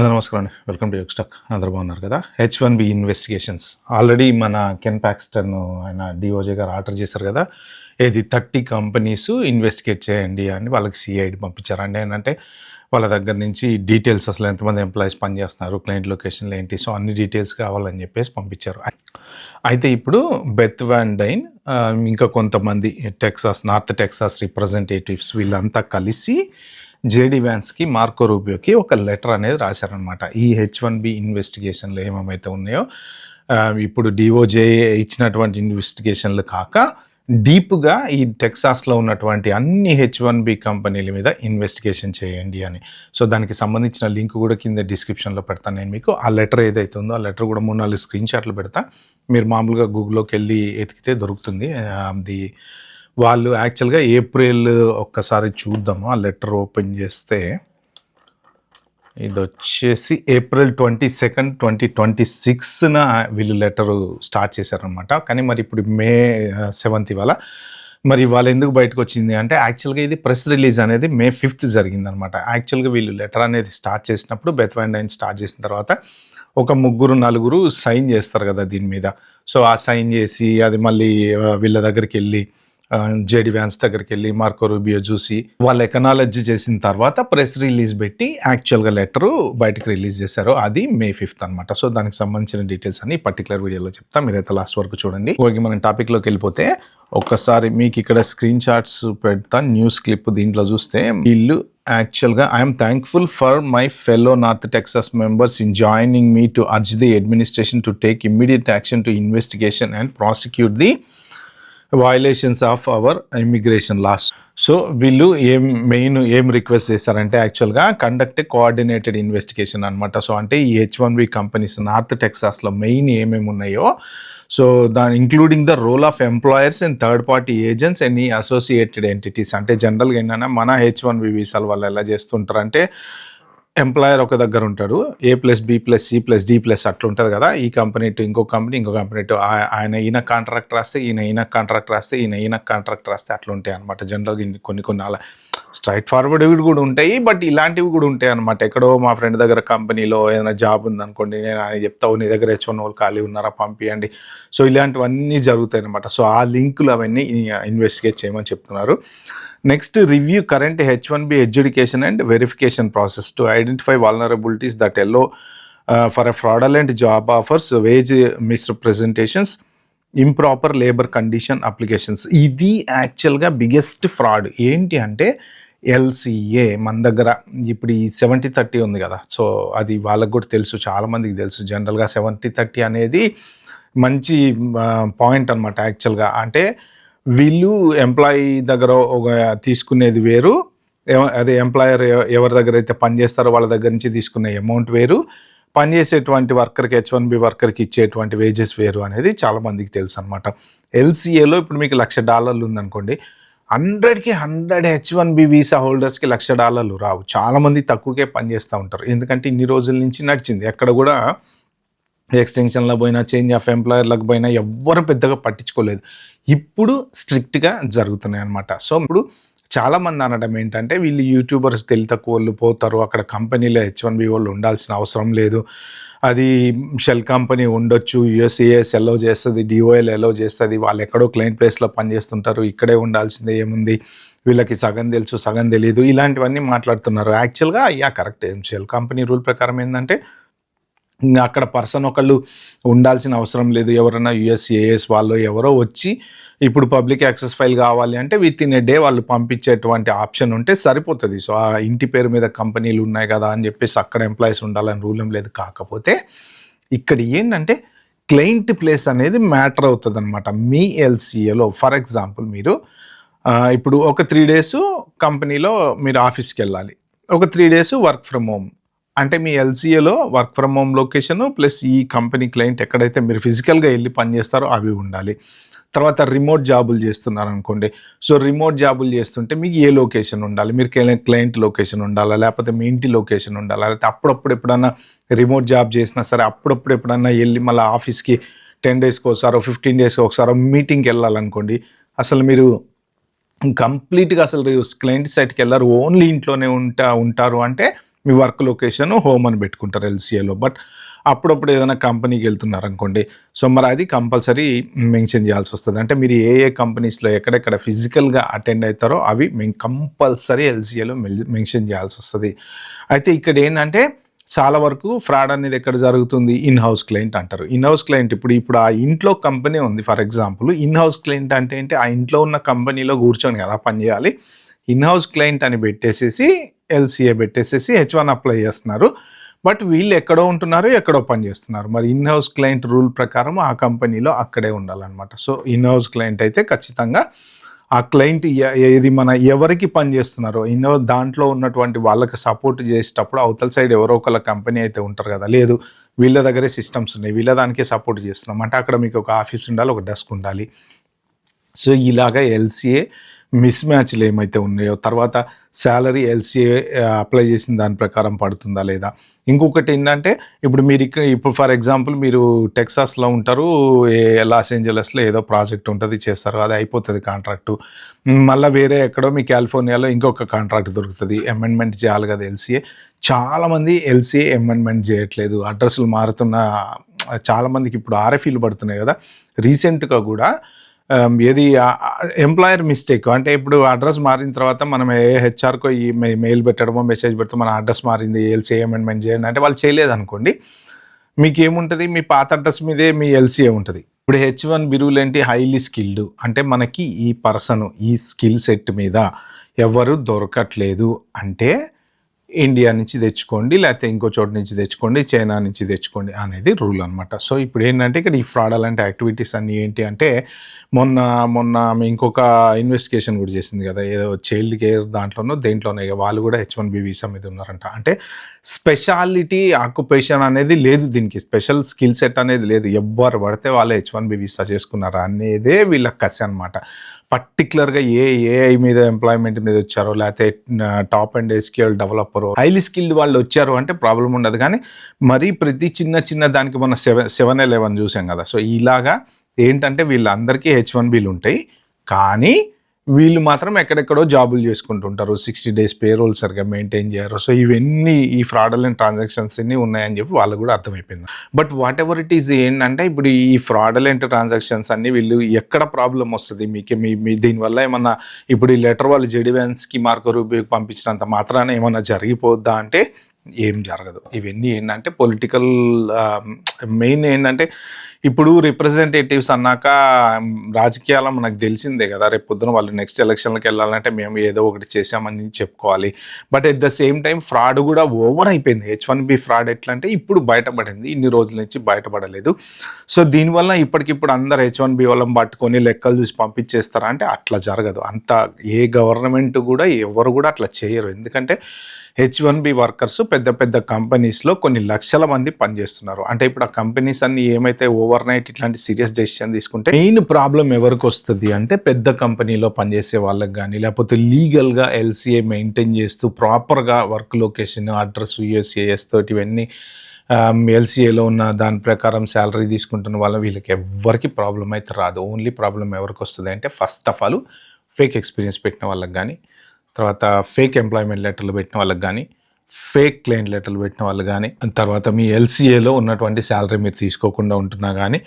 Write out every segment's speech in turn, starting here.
నమస్కారం అండి. Welcome to యుక్స్టాక్. అందరూ బాగున్నారు కదా? H1B ఇన్వెస్టిగేషన్స్ ఆల్రెడీ మన కెన్ పాక్స్టన్ ఆయన డిఓజే గారు ఆర్డర్ చేశారు కదా, ఏది 30 కంపెనీస్ ఇన్వెస్టిగేట్ చేయండి అని వాళ్ళకి సిఐడి పంపించారు. అంటే ఏంటంటే వాళ్ళ దగ్గర నుంచి డీటెయిల్స్, అసలు ఎంతమంది ఎంప్లాయీస్ పనిచేస్తున్నారు, క్లయింట్ లొకేషన్లు ఏంటి, సో అన్ని డీటెయిల్స్ కావాలని చెప్పేసి పంపించారు. అయితే ఇప్పుడు బెత్ వాన్ డైన్ ఇంకా కొంతమంది నార్త్ టెక్సాస్ రిప్రజెంటేటివ్స్ వీళ్ళంతా కలిసి జేడీ వ్యాన్స్కి, మార్కో రూబియోకి ఒక లెటర్ అనేది రాశారనమాట. ఈ H1B ఇన్వెస్టిగేషన్లు ఏమేమైతే ఉన్నాయో, ఇప్పుడు డిఓజే ఇచ్చినటువంటి ఇన్వెస్టిగేషన్లు కాక డీప్గా ఈ టెక్సాస్లో ఉన్నటువంటి అన్ని H1B కంపెనీల మీద ఇన్వెస్టిగేషన్ చేయండి అని. సో దానికి సంబంధించిన లింక్ కూడా కింద డిస్క్రిప్షన్లో పెడతాను నేను మీకు. ఆ లెటర్ ఏదైతే ఉందో ఆ లెటర్ కూడా 3-4 స్క్రీన్ షాట్లు పెడతా. మీరు మామూలుగా గూగుల్లోకి వెళ్ళి ఎతికితే దొరుకుతుంది. అది వాళ్ళు యాక్చువల్గా ఏప్రిల్ ఒక్కసారి చూద్దాము. ఆ లెటర్ ఓపెన్ చేస్తే ఇది వచ్చేసి ఏప్రిల్ 22, 2026న వీళ్ళు లెటరు స్టార్ట్ చేశారనమాట. కానీ మరి ఇప్పుడు మే 7th ఇవాళ. మరి ఇవాళ ఎందుకు బయటకు వచ్చింది అంటే, యాక్చువల్గా ఇది ప్రెస్ రిలీజ్ అనేది మే 5th జరిగిందనమాట. యాక్చువల్గా వీళ్ళు లెటర్ అనేది స్టార్ట్ చేసినప్పుడు, బెత్ వాన్ డైన్ స్టార్ట్ చేసిన తర్వాత ఒక 3-4 సైన్ చేస్తారు కదా దీని మీద. సో ఆ సైన్ చేసి అది మళ్ళీ వీళ్ళ దగ్గరికి వెళ్ళి జేడీ వ్యాన్స్ దగ్గరికి వెళ్ళి మార్కో రూబియో చూసి వాళ్ళు ఎకనాలజీ చేసిన తర్వాత ప్రెస్ రిలీజ్ పెట్టి యాక్చువల్గా లెటరు బయటకు రిలీజ్ చేశారు. అది మే 5th అనమాట. సో దానికి సంబంధించిన డీటెయిల్స్ అని పర్టికులర్ వీడియోలో చెప్తా, మీరైతే లాస్ట్ వరకు చూడండి. ఓకే, మనం టాపిక్లోకి వెళ్ళిపోతే ఒక్కసారి మీకు ఇక్కడ స్క్రీన్ షాట్స్ పెడతా, న్యూస్ క్లిప్. దీంట్లో చూస్తే వీళ్ళు యాక్చువల్గా I'm thankful for my fellow North Texas members in joining me to urge the administration to take immediate action to investigation and prosecute the violations of our immigration laws. So వీళ్ళు ఏం request చేశారంటే, యాక్చువల్గా conduct coordinated investigation అనమాట. So అంటే ఈ H1B companies North టెక్సాస్లో main ఏమేమి ఉన్నాయో, so including the role of employers and third party agents and ఈ అసోసియేటెడ్ ఎంటిటీస్. అంటే జనరల్గా ఏంటంటే మన H1B వీసాలు వాళ్ళు ఎలా చేస్తుంటారు అంటే, ఎంప్లాయర్ ఒక దగ్గర ఉంటాడు, A+B+C+D+ అట్లా ఉంటుంది కదా. ఈ కంపెనీ టు ఇంకో కంపెనీ టు ఈయన కాంట్రాక్ట్ రాస్తే ఈయన కాంట్రాక్ట్ రాస్తే ఈయన కాంట్రాక్ట్ రాస్తే అట్లా ఉంటాయి అనమాట. జనరల్గా కొన్ని అలా స్ట్రైట్ ఫార్వర్డ్ కూడా ఉంటాయి, బట్ ఇలాంటివి కూడా ఉంటాయి అనమాట. ఎక్కడో మా ఫ్రెండ్ దగ్గర కంపెనీలో ఏదైనా జాబ్ ఉందనుకోండి, నేను ఆయన చెప్తావు నీ దగ్గర H1 వాళ్ళు ఖాళీ ఉన్నారా పంపియండి. సో ఇలాంటివన్నీ జరుగుతాయి అనమాట. సో ఆ లింకులు అవన్నీ ఇన్వెస్టిగేట్ చేయమని చెప్తున్నారు. Next, review current H1B education and verification process to identify vulnerabilities that allow for a fraudulent job offers, wage misrepresentations, improper labour condition applications. ఇది యాక్చువల్గా బిగ్గెస్ట్ ఫ్రాడ్. ఏంటి అంటే LCA మన దగ్గర ఇప్పుడు ఈ 70-30 ఉంది కదా. సో అది వాళ్ళకు కూడా తెలుసు, చాలామందికి తెలుసు. జనరల్గా 70-30 అనేది మంచి పాయింట్ అనమాట. యాక్చువల్గా అంటే వీళ్ళు ఎంప్లాయీ దగ్గర ఒక తీసుకునేది వేరు, అదే ఎంప్లాయర్ ఎవరి దగ్గర అయితే పనిచేస్తారో వాళ్ళ దగ్గర నుంచి తీసుకునే అమౌంట్ వేరు, పనిచేసేటువంటి వర్కర్కి H1B వర్కర్కి ఇచ్చేటువంటి వేజెస్ వేరు అనేది చాలామందికి తెలుసు అనమాట. LCAలో ఇప్పుడు మీకు $1,00,000 ఉందనుకోండి, 100కి 100 H1B వీసా హోల్డర్స్కి $1,00,000 రావు. చాలామంది తక్కువకే పనిచేస్తూ ఉంటారు, ఎందుకంటే ఇన్ని రోజుల నుంచి నడిచింది. ఎక్కడ కూడా ఎక్స్టెన్షన్లో పోయినా, చేంజ్ ఆఫ్ ఎంప్లాయర్లకు పోయినా ఎవ్వరు పెద్దగా పట్టించుకోలేదు. ఇప్పుడు స్ట్రిక్ట్గా జరుగుతున్నాయి అనమాట. సో ఇప్పుడు చాలామంది అనడం ఏంటంటే, వీళ్ళు యూట్యూబర్స్ తెలివి తక్కువ వాళ్ళు పోతారు, అక్కడ కంపెనీలో H1B వాళ్ళు ఉండాల్సిన అవసరం లేదు, అది షెల్ కంపెనీ ఉండొచ్చు, USCIS ఎలో చేస్తుంది, DOL ఎలో చేస్తుంది, వాళ్ళు ఎక్కడో క్లయింట్ ప్లేస్లో పనిచేస్తుంటారు, ఇక్కడే ఉండాల్సిందే ఏముంది, వీళ్ళకి సగం తెలుసు సగం తెలియదు, ఇలాంటివన్నీ మాట్లాడుతున్నారు. యాక్చువల్గా కరెక్ట్. షెల్ కంపెనీ రూల్ ప్రకారం ఏంటంటే, అక్కడ పర్సన్ ఒకళ్ళు ఉండాల్సిన అవసరం లేదు. ఎవరైనా USCIS వాళ్ళు ఎవరో వచ్చి ఇప్పుడు పబ్లిక్ యాక్సెస్ ఫైల్ కావాలి అంటే విత్ ఇన్ ఏ డే వాళ్ళు పంపించేటువంటి ఆప్షన్ ఉంటే సరిపోతుంది. సో ఆ ఇంటి పేరు మీద కంపెనీలు ఉన్నాయి కదా అని చెప్పేసి అక్కడ ఎంప్లాయీస్ ఉండాలని రూల్ ఏం లేదు. కాకపోతే ఇక్కడ ఏంటంటే క్లయింట్ ప్లేస్ అనేది మ్యాటర్ అవుతుంది అనమాట. మీ LCAలో ఫర్ ఎగ్జాంపుల్ మీరు ఇప్పుడు ఒక 3 days కంపెనీలో మీరు ఆఫీస్కి వెళ్ళాలి, ఒక 3 days వర్క్ ఫ్రమ్ హోమ్. అంటే మీ LCAలో work from home location plus ఈ కంపెనీ క్లయింట్ ఎక్కడైతే మీరు ఫిజికల్గా వెళ్ళి పనిచేస్తారో అవి ఉండాలి. తర్వాత రిమోట్ జాబులు చేస్తున్నారు అనుకోండి, సో రిమోట్ జాబులు చేస్తుంటే మీకు ఏ లొకేషన్ ఉండాలి, మీరు క్లయింట్ లొకేషన్ ఉండాలా, లేకపోతే మీ ఇంటి లొకేషన్ ఉండాలా, లేకపోతే అప్పుడప్పుడు ఎప్పుడన్నా రిమోట్ జాబ్ చేసినా సరే అప్పుడప్పుడు ఎప్పుడన్నా వెళ్ళి మళ్ళీ ఆఫీస్కి 10 daysకి ఒకసారో 15 daysకి ఒకసారో మీటింగ్కి వెళ్ళాలనుకోండి, అసలు మీరు కంప్లీట్గా అసలు క్లయింట్ సైట్కి వెళ్ళారు, ఓన్లీ ఇంట్లోనే ఉంటారు అంటే మీ వర్క్ లొకేషన్ హోమ్ అని పెట్టుకుంటారు ఎల్సీఏలో. బట్ అప్పుడప్పుడు ఏదైనా కంపెనీకి వెళ్తున్నారు అనుకోండి, సో మరి అది కంపల్సరీ మెన్షన్ చేయాల్సి వస్తుంది. అంటే మీరు ఏ ఏ కంపెనీస్లో ఎక్కడెక్కడ ఫిజికల్గా అటెండ్ అవుతారో అవి మేము కంపల్సరీ ఎల్సీఏలో మెన్షన్ చేయాల్సి వస్తుంది. అయితే ఇక్కడ ఏంటంటే చాలా వరకు ఫ్రాడ్ అనేది ఎక్కడ జరుగుతుంది, ఇన్ హౌస్ క్లయింట్ అంటారు. ఇన్ హౌస్ క్లయింట్ ఇప్పుడు ఆ ఇంట్లో కంపెనీ ఉంది for example. In house client అంటే ఏంటి, ఆ ఇంట్లో ఉన్న కంపెనీలో కూర్చొని కదా పనిచేయాలి. ఇన్ హౌస్ క్లయింట్ అని పెట్టేసేసి ఎల్సీఏ పెట్టేసేసి H1 అప్లై చేస్తున్నారు. బట్ వీళ్ళు ఎక్కడో ఉంటున్నారు, ఎక్కడో పని చేస్తున్నారు. మరి ఇన్ హౌస్ క్లయింట్ రూల్ ప్రకారం ఆ కంపెనీలో అక్కడే ఉండాలన్నమాట. సో ఇన్ హౌస్ క్లయింట్ అయితే ఖచ్చితంగా ఆ క్లయింట్ ఏది మన ఎవరికి పని చేస్తున్నారో దాంట్లో ఉన్నటువంటి వాళ్ళకి సపోర్ట్ చేసేటప్పుడు అవతల సైడ్ ఎవరో ఒకళ్ళ కంపెనీ అయితే ఉంటారు కదా, లేదు వీళ్ళ దగ్గరే సిస్టమ్స్ ఉన్నాయి, వీళ్ళ దానికే సపోర్ట్ చేస్తున్నాం అంటే అక్కడ మీకు ఒక ఆఫీస్ ఉండాలి, ఒక డెస్క్ ఉండాలి. సో ఇలాగా ఎల్సీఏ మిస్ మ్యాచ్లు ఏమైతే ఉన్నాయో, తర్వాత శాలరీ ఎల్సీఏ అప్లై చేసిన దాని ప్రకారం పడుతుందా లేదా. ఇంకొకటి ఏంటంటే ఇప్పుడు ఫర్ ఎగ్జాంపుల్ మీరు టెక్సాస్లో ఉంటారు, లాస్ ఏంజలస్లో ఏదో ప్రాజెక్ట్ ఉంటుంది చేస్తారు, అది అయిపోతుంది కాంట్రాక్టు. మళ్ళీ వేరే ఎక్కడో మీ కాలిఫోర్నియాలో ఇంకొక కాంట్రాక్ట్ దొరుకుతుంది, అమెండ్మెంట్ చేయాలి కదా ఎల్సీఏ. చాలామంది ఎల్సీఏ అమెండ్మెంట్ చేయట్లేదు, అడ్రస్లు మారుతున్న చాలామందికి ఇప్పుడు ఆర్ఎఫ్ఈలు పడుతున్నాయి కదా. రీసెంట్గా కూడా ఏది ఎంప్లాయర్ మిస్టేక్ అంటే ఇప్పుడు అడ్రస్ మారిన తర్వాత మనం హెచ్ఆర్కో ఈ మెయిల్ పెట్టడమో మెసేజ్ పెడితే మన అడ్రస్ మారింది, ఎల్సీఏ అమెండ్మెంట్ చేయండి అంటే వాళ్ళు చేయలేదు అనుకోండి, మీకు ఏముంటుంది, మీ పాత అడ్రస్ మీదే మీ ఎల్సీఏ ఉంటుంది. ఇప్పుడు H1 బిరువులు ఏంటి, హైలీ స్కిల్డ్ అంటే మనకి ఈ పర్సన్ ఈ స్కిల్ సెట్ మీద ఎవరు దొరకట్లేదు అంటే ఇండియా నుంచి తెచ్చుకోండి, లేకపోతే ఇంకో చోటు నుంచి తెచ్చుకోండి, చైనా నుంచి తెచ్చుకోండి అనేది రూల్ అనమాట. సో ఇప్పుడు ఏంటంటే ఇక్కడ ఈ ఫ్రాడలెంట్ యాక్టివిటీస్ అన్నీ ఏంటి అంటే మొన్న ఇంకొక ఇన్వెస్టిగేషన్ కూడా చేసింది కదా, ఏదో చైల్డ్ కేర్ దేంట్లోనే వాళ్ళు కూడా H1B వీసా మీద ఉన్నారంట. అంటే స్పెషాలిటీ ఆక్యుపేషన్ అనేది లేదు, దీనికి స్పెషల్ స్కిల్ సెట్ అనేది లేదు, ఎవ్వరు పడితే వాళ్ళు H1B వీసా చేసుకున్నారు అనేదే వీళ్ళ కసి అనమాట. పర్టికులర్గా ఏఐ మీద ఎంప్లాయ్మెంట్ మీద వచ్చారో, లేకపోతే top and SQL developer highly skilled వాళ్ళు వచ్చారు అంటే ప్రాబ్లం ఉండదు. కానీ మరీ ప్రతి చిన్న దానికి మన 7-11 చూసాం కదా. సో ఇలాగా ఏంటంటే వీళ్ళందరికీ H1Bలు ఉంటాయి, కానీ వీళ్ళు మాత్రం ఎక్కడెక్కడో జాబులు చేసుకుంటుంటారు, 60 days పేరోల్ సరిగా మెయింటైన్ చేయరు. సో ఇవన్నీ ఈ ఫ్రాడలెంట్ ట్రాన్సాక్షన్స్ అన్నీ ఉన్నాయని చెప్పి వాళ్ళు కూడా అర్థమైపోయింది. But what ever it is ఏంటంటే ఇప్పుడు ఈ ఫ్రాడలెంట్ ట్రాన్సాక్షన్స్ అన్నీ వీళ్ళు ఎక్కడ ప్రాబ్లం వస్తుంది మీకు, మీ దీనివల్ల ఏమన్నా ఇప్పుడు ఈ లెటర్ వాళ్ళు జెడి వ్యాన్స్కి మార్కో రూబియోకి పంపించినంత మాత్రాన ఏమన్నా జరిగిపోద్దా అంటే ఏం జరగదు. ఇవన్నీ ఏంటంటే పొలిటికల్ మెయిన్ ఏంటంటే ఇప్పుడు రిప్రజెంటేటివ్స్ అన్నాక రాజకీయాలు మనకు తెలిసిందే కదా, రేపు పొద్దున వాళ్ళు నెక్స్ట్ ఎలక్షన్లకు వెళ్ళాలంటే మేము ఏదో ఒకటి చేసామని చెప్పుకోవాలి. But at the same time fraud కూడా ఓవర్ అయిపోయింది. H1B ఫ్రాడ్ ఎట్లా అంటే ఇప్పుడు బయటపడింది, ఇన్ని రోజుల నుంచి బయటపడలేదు. సో దీనివల్ల ఇప్పటికిప్పుడు అందరు H1B వాళ్ళని పట్టుకొని లెక్కలు చూసి పంపించేస్తారా అంటే అట్లా జరగదు. అంత ఏ గవర్నమెంట్ కూడా ఎవరు కూడా అట్లా చేయరు. ఎందుకంటే H1B వర్కర్స్ పెద్ద కంపెనీస్లో కొన్ని లక్షల మంది పనిచేస్తున్నారు. అంటే ఇప్పుడు ఆ కంపెనీస్ అన్ని ఏమైతే ఓవర్ నైట్ ఇట్లాంటి సీరియస్ డెసిషన్ తీసుకుంటే మెయిన్ ప్రాబ్లం ఎవరికి వస్తుంది అంటే పెద్ద కంపెనీలో పనిచేసే వాళ్ళకి కానీ, లేకపోతే లీగల్గా ఎల్సీఏ మెయింటైన్ చేస్తూ ప్రాపర్గా వర్క్ లొకేషన్ అడ్రస్ USCIS తోటి ఇవన్నీ ఎల్సీఏలో ఉన్న దాని ప్రకారం శాలరీ తీసుకుంటున్న వీళ్ళకి ఎవరికి ప్రాబ్లం అయితే రాదు. ఓన్లీ ప్రాబ్లం ఎవరికి వస్తుంది అంటే first of all fake experience పెట్టిన వాళ్ళకి కానీ, తర్వాత ఫేక్ ఎంప్లాయ్మెంట్ లెటర్లు పెట్టిన వాళ్ళకి కానీ, ఫేక్ క్లయింట్ లెటర్లు పెట్టిన వాళ్ళు కానీ, తర్వాత మీ ఎల్సీఏలో ఉన్నటువంటి శాలరీ మీరు తీసుకోకుండా ఉంటున్నా కానీ,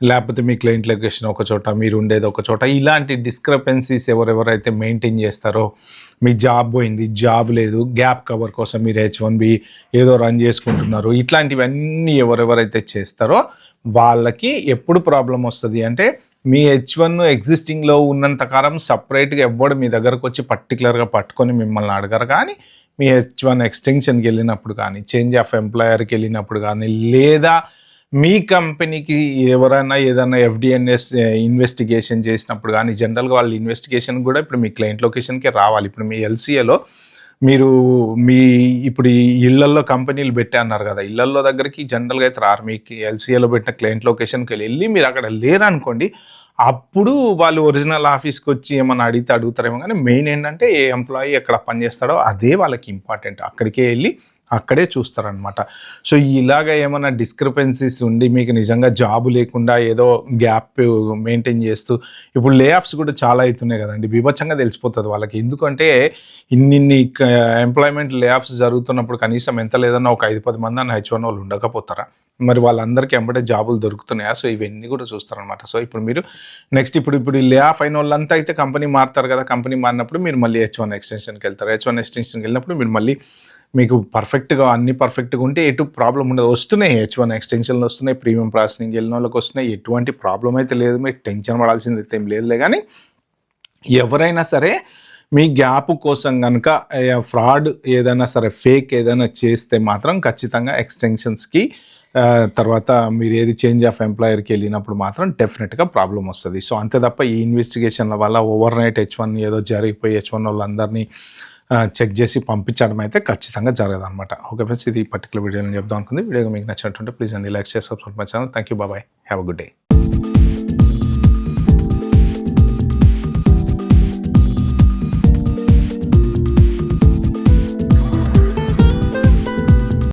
లేకపోతే మీ క్లయింట్ లొకేషన్ ఒక చోట మీరు ఉండేది ఒక చోట, ఇలాంటి డిస్క్రపెన్సీస్ ఎవరెవరైతే మెయింటైన్ చేస్తారో, మీ జాబ్ పోయింది, జాబ్ లేదు, గ్యాప్ కవర్ కోసం మీరు H1B ఏదో రన్ చేసుకుంటున్నారు, ఇట్లాంటివన్నీ ఎవరెవరైతే చేస్తారో వాళ్ళకి ఎప్పుడు ప్రాబ్లం వస్తుంది అంటే మీ H1 ఎగ్జిస్టింగ్లో ఉన్నంతకాలం సపరేట్గా ఎవ్వడు మీ దగ్గరకు వచ్చి పర్టికులర్గా పట్టుకొని మిమ్మల్ని అడగరు. కానీ మీ H1 ఎక్స్టెన్షన్కి వెళ్ళినప్పుడు కానీ, చేంజ్ ఆఫ్ ఎంప్లాయర్కి వెళ్ళినప్పుడు కానీ, లేదా మీ కంపెనీకి ఎవరైనా ఏదైనా FDNS ఇన్వెస్టిగేషన్ చేసినప్పుడు కానీ, జనరల్గా వాళ్ళ ఇన్వెస్టిగేషన్ కూడా ఇప్పుడు మీ క్లయింట్ లొకేషన్కే రావాలి. ఇప్పుడు మీ ఎల్సీఏలో మీరు ఇప్పుడు ఈ ఇళ్లల్లో కంపెనీలు పెట్టే అన్నారు కదా, ఇళ్లల్లో దగ్గరికి జనరల్గా అయితే రారు. మీకు ఎల్సీఏలో పెట్టిన క్లయింట్ లొకేషన్కి వెళ్ళి మీరు అక్కడ లేరనుకోండి, అప్పుడు వాళ్ళు ఒరిజినల్ ఆఫీస్‌కొచ్చి ఏమన్నా అడిగితే అడుగుతారేమో గానీ, మెయిన్ ఏంటంటే ఏ ఎంప్లాయీ ఎక్కడ పని చేస్తాడో అదే వాళ్ళకి ఇంపార్టెంట్. అక్కడికే ఎళ్లి అక్కడే చూస్తారనమాట. సో, ఇలాగ ఏమన్నా డిస్‌క్రిపెన్సీస్ ఉండి మీకు నిజంగా జాబ్ లేకుండా ఏదో గ్యాప్ మెయింటైన్ చేస్తూ ఇప్పుడు లే ఆఫ్స్ కూడా చాలా అయితున్నాయి గదండీ! బీభత్సంగా తెలిసిపోతది వాళ్ళకి. ఎందుకంటే ఇన్నిన్ని ఎంప్లాయ్‌మెంట్ లే ఆఫ్స్ జరుగుతున్నప్పుడు కనీసం ఎంత లేదన్నా ఒక 5, 10 మందన్నా హెచ్1 ఉండకపోతారా? మరి వాళ్ళందరికీ ఎంబటే జాబులు దొరుకుతున్నాయా? సో, ఇవన్నీ కూడా చూస్తారనమాట. సో, ఇప్పుడు మీరు నెక్స్ట్ ఇప్పుడు ఈ లే ఆఫ్ అయినోళ్ళంతా అయితే కంపెనీ మారుతారు గదా! కంపెనీ మారినప్పుడు మీరు మళ్ళీ హెచ్1 ఎక్స్‌టెన్షన్‌కెళ్తారు. హెచ్1 ఎక్స్‌టెన్షన్‌కెళ్ళినప్పుడు మీరు మళ్ళీ మీకు పర్ఫెక్ట్‌గా అన్నీ పర్ఫెక్ట్‌గా ఉంటే ఎటు ప్రాబ్లమ్ ఉండదు. వస్తున్నాయి హెచ్1 ఎక్స్‌టెన్షన్‌లు వస్తున్నాయి. ప్రీమియం ప్రాసెసింగ్ ఎళ్ళినోళ్ళకి వస్తున్నాయి. ఎటువంటి ప్రాబ్లమ్ అయితే లేదు. మీరు టెన్షన్ పడాల్సిందైతే ఏం లేదులే గానీ, ఎవరైనా సరే మీ గ్యాప్ కోసం గనక ఫ్రాడ్ ఏదైనా సరే ఫేక్ ఏదైనా చేస్తే మాత్రం ఖచ్చితంగా ఎక్స్‌టెన్షన్స్‌కి తర్వాత మీరు ఏది చేంజ్ ఆఫ్ ఎంప్లాయర్‌కి ఎళ్ళినప్పుడు మాత్రం డెఫినిట్‌గా ప్రాబ్లమ్ వస్తది. సో, అంతే తప్ప ఈ ఇన్వెస్టిగేషన్‌ల వల్ల ఓవర్‌నైట్ హెచ్1 ఏదో జరిగిపోయి హెచ్1 చెక్ చేసి పంపించడం అయితే ఖచ్చితంగా జరగదనమాట. ఓకే ఫ్రెండ్స్, ఇది ఈ పర్టిక్యులర్ వీడియో నేను చెప్దాం అనుకుంది. వీడియో మీకు నచ్చినట్టుంటే ప్లీజ్ అండి like, share, subscribe my channel. Thank you. Bye. Have a good day.